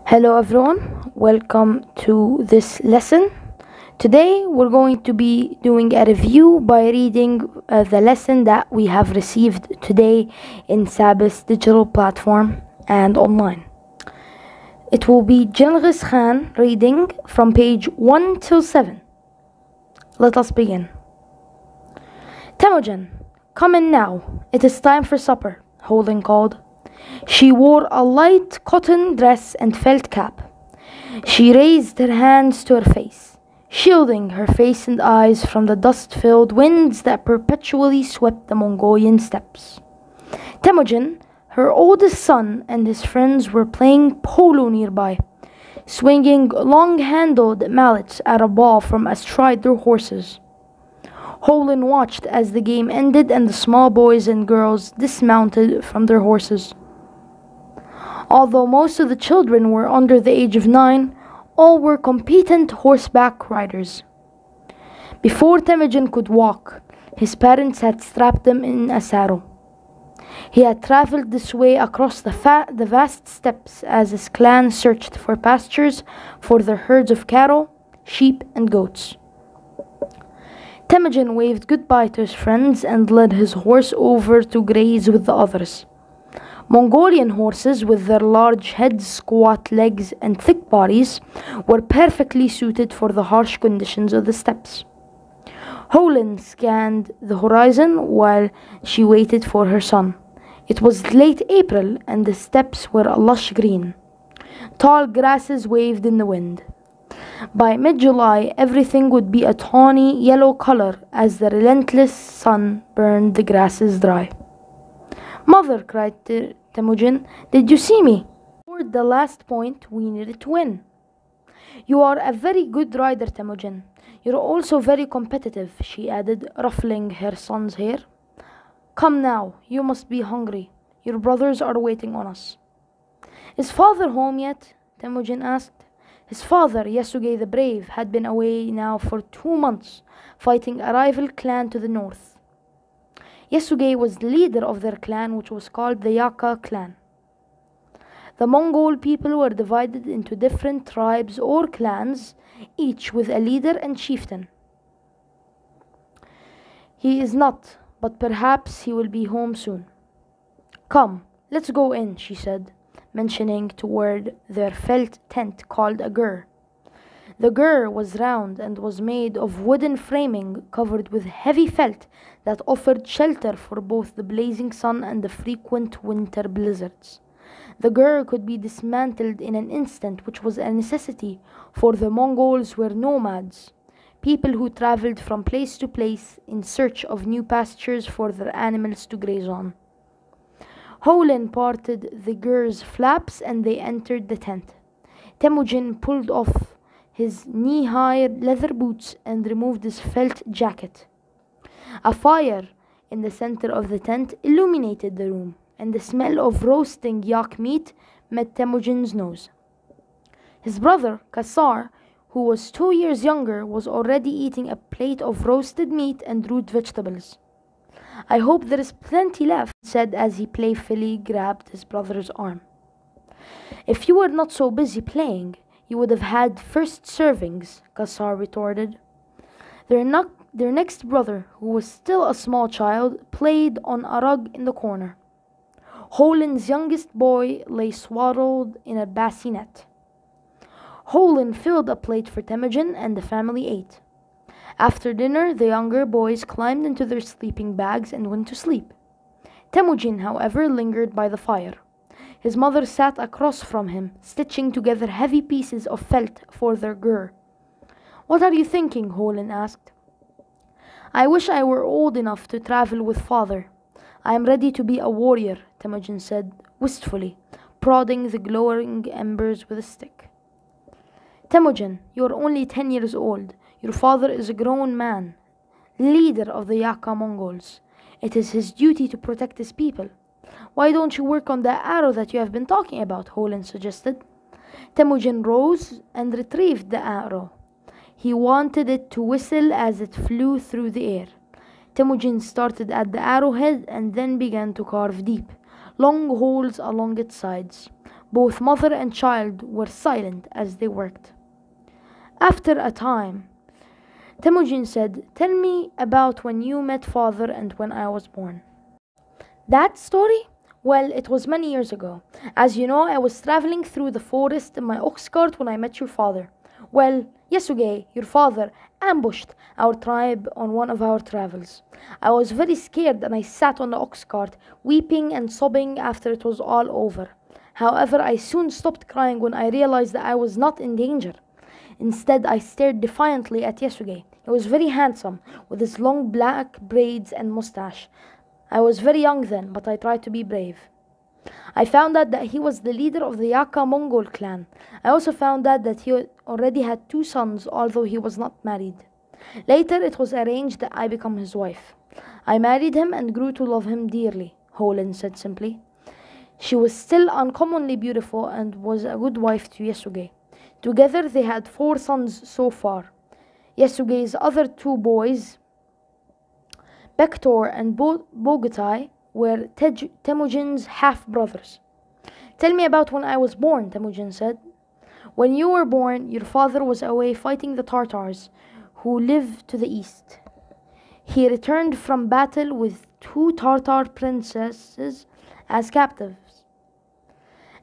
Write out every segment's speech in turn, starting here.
Hello everyone, welcome to this lesson. Today we're going to be doing a review by reading the lesson that we have received today in Sabis digital platform and online. It will be Genghis Khan reading from page 1 till 7. Let us begin. Temujin, come in now. It is time for supper, Holden called. She wore a light cotton dress and felt cap. She raised her hands to her face, shielding her face and eyes from the dust-filled winds that perpetually swept the Mongolian steppes. Temujin, her oldest son, and his friends were playing polo nearby, swinging long-handled mallets at a ball from astride their horses. Holden watched as the game ended and the small boys and girls dismounted from their horses. Although most of the children were under the age of 9, all were competent horseback riders. Before Temujin could walk, his parents had strapped him in a saddle. He had traveled this way across the vast steppes as his clan searched for pastures for their herds of cattle, sheep, and goats. Temujin waved goodbye to his friends and led his horse over to graze with the others. Mongolian horses, with their large heads, squat legs, and thick bodies, were perfectly suited for the harsh conditions of the steppes. Holden scanned the horizon while she waited for her son. It was late April, and the steppes were a lush green. Tall grasses waved in the wind. By mid-July, everything would be a tawny yellow color as the relentless sun burned the grasses dry. "Mother," cried Temujin, "did you see me? Toward the last point, we needed to win." "You are a very good rider, Temujin. You're also very competitive," she added, ruffling her son's hair. "Come now, you must be hungry. Your brothers are waiting on us." "Is father home yet?" Temujin asked. His father, Yasuge the Brave, had been away now for 2 months, fighting a rival clan to the north. Yasuge was the leader of their clan, which was called the Yaka clan. The Mongol people were divided into different tribes or clans, each with a leader and chieftain. "He is not, but perhaps he will be home soon." "Come, let's go in," she said, mentioning toward their felt tent called a gur. The gur was round and was made of wooden framing covered with heavy felt that offered shelter for both the blazing sun and the frequent winter blizzards. The gur could be dismantled in an instant, which was a necessity, for the Mongols were nomads, people who traveled from place to place in search of new pastures for their animals to graze on. Holden parted the gur's flaps and they entered the tent. Temujin pulled off his knee-high leather boots and removed his felt jacket. A fire in the center of the tent illuminated the room, and the smell of roasting yak meat met Temujin's nose. His brother, Kassar, who was 2 years younger, was already eating a plate of roasted meat and root vegetables. "I hope there is plenty left," he said as he playfully grabbed his brother's arm. "If you were not so busy playing, you would have had first servings," Kassar retorted. Their next brother, who was still a small child, played on a rug in the corner. Holden's youngest boy lay swaddled in a bassinet. Holden filled a plate for Temujin and the family ate. After dinner, the younger boys climbed into their sleeping bags and went to sleep. Temujin, however, lingered by the fire. His mother sat across from him, stitching together heavy pieces of felt for their gur. "What are you thinking?" Holden asked. "I wish I were old enough to travel with father. I am ready to be a warrior," Temujin said wistfully, prodding the glowing embers with a stick. "Temujin, you are only 10 years old. Your father is a grown man, leader of the Yaka Mongols. It is his duty to protect his people. Why don't you work on the arrow that you have been talking about?" Holden suggested. Temujin rose and retrieved the arrow. He wanted it to whistle as it flew through the air. Temujin started at the arrowhead and then began to carve deep, long holes along its sides. Both mother and child were silent as they worked. After a time, Temujin said, "Tell me about when you met father and when I was born." That story? Well, it was many years ago. As you know, I was traveling through the forest in my ox cart when I met your father. Well, Yasuge, your father, ambushed our tribe on one of our travels. I was very scared and I sat on the ox cart, weeping and sobbing after it was all over. However, I soon stopped crying when I realized that I was not in danger. Instead, I stared defiantly at Yasuge. He was very handsome, with his long black braids and mustache. I was very young then, but I tried to be brave. I found out that he was the leader of the Yaka Mongol clan. I also found out that he already had 2 sons, although he was not married. Later, it was arranged that I become his wife. I married him and grew to love him dearly, Holin said simply. She was still uncommonly beautiful and was a good wife to Yasuge. Together, they had 4 sons so far. Yasuge's other 2 boys, Bektor and Bogatai, were Temujin's half-brothers. Tell me about when I was born, Temujin said. When you were born, your father was away fighting the Tartars, who live to the east. He returned from battle with 2 Tartar princesses as captives,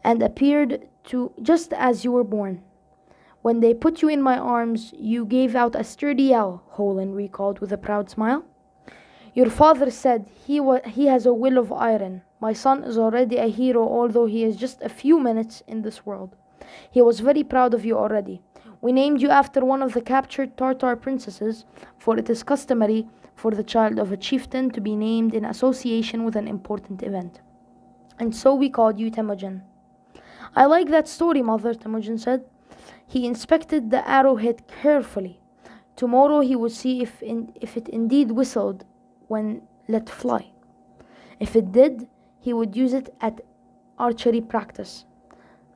and appeared to just as you were born. When they put you in my arms, you gave out a sturdy yell, Holin recalled with a proud smile. Your father said, he has a will of iron. My son is already a hero, although he is just a few minutes in this world. He was very proud of you already. We named you after one of the captured Tartar princesses, for it is customary for the child of a chieftain to be named in association with an important event. And so we called you Temujin. I like that story, mother, Temujin said. He inspected the arrowhead carefully. Tomorrow he would see if it indeed whistled when let fly. If it did, he would use it at archery practice.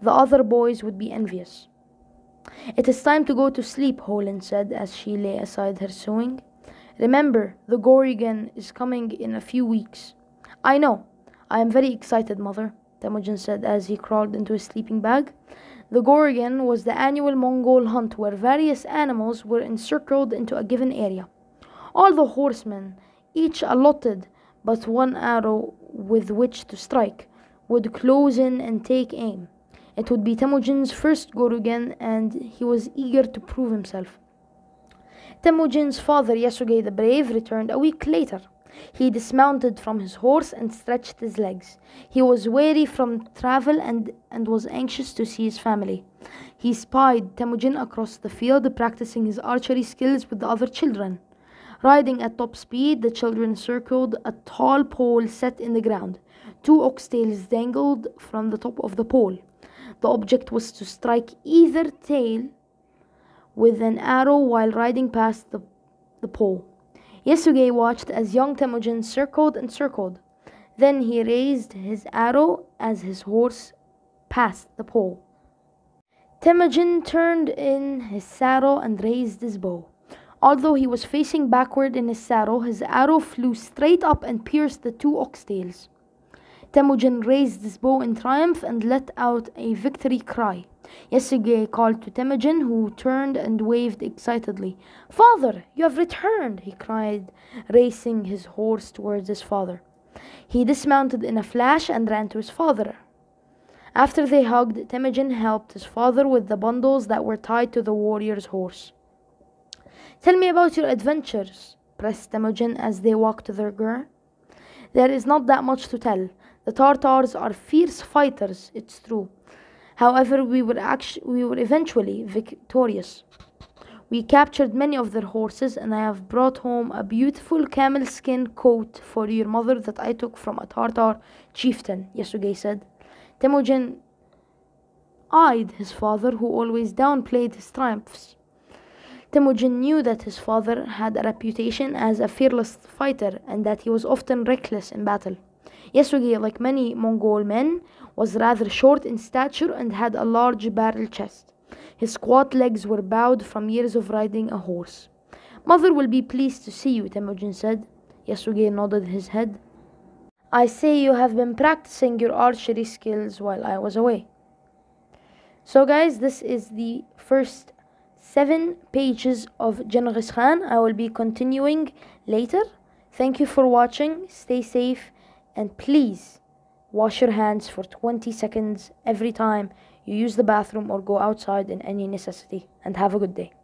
The other boys would be envious. It is time to go to sleep, Holin said as she lay aside her sewing. Remember, the Gorrigan is coming in a few weeks. I know. I am very excited, mother, Temujin said as he crawled into his sleeping bag. The Gorrigan was the annual Mongol hunt where various animals were encircled into a given area. All the horsemen, each allotted but 1 arrow with which to strike, would close in and take aim. It would be Temujin's first Gorrigan, and he was eager to prove himself. Temujin's father, Yasuge the Brave, returned a week later. He dismounted from his horse and stretched his legs. He was weary from travel and was anxious to see his family. He spied Temujin across the field, practicing his archery skills with the other children. Riding at top speed, the children circled a tall pole set in the ground. 2 oxtails dangled from the top of the pole. The object was to strike either tail with an arrow while riding past the pole. Yasuge watched as young Temujin circled and circled. Then he raised his arrow as his horse passed the pole. Temujin turned in his saddle and raised his bow. Although he was facing backward in his saddle, his arrow flew straight up and pierced the 2 oxtails. Temujin raised his bow in triumph and let out a victory cry. Yasuge called to Temujin, who turned and waved excitedly. "Father, you have returned!" he cried, racing his horse towards his father. He dismounted in a flash and ran to his father. After they hugged, Temujin helped his father with the bundles that were tied to the warrior's horse. "Tell me about your adventures," pressed Temujin as they walked to their gur. "There is not that much to tell. The Tartars are fierce fighters, it's true. However, we were eventually victorious. We captured many of their horses, and I have brought home a beautiful camel skin coat for your mother that I took from a Tartar chieftain," Yasuge said. Temujin eyed his father, who always downplayed his triumphs. Temujin knew that his father had a reputation as a fearless fighter and that he was often reckless in battle. Yasuge, like many Mongol men, was rather short in stature and had a large barrel chest. His squat legs were bowed from years of riding a horse. "Mother will be pleased to see you," Temujin said. Yasuge nodded his head. "I say you have been practicing your archery skills while I was away." So guys, this is the first 7 pages of Genghis Khan. I will be continuing later. Thank you for watching. Stay safe, and please wash your hands for 20 seconds every time you use the bathroom or go outside in any necessity, and have a good day.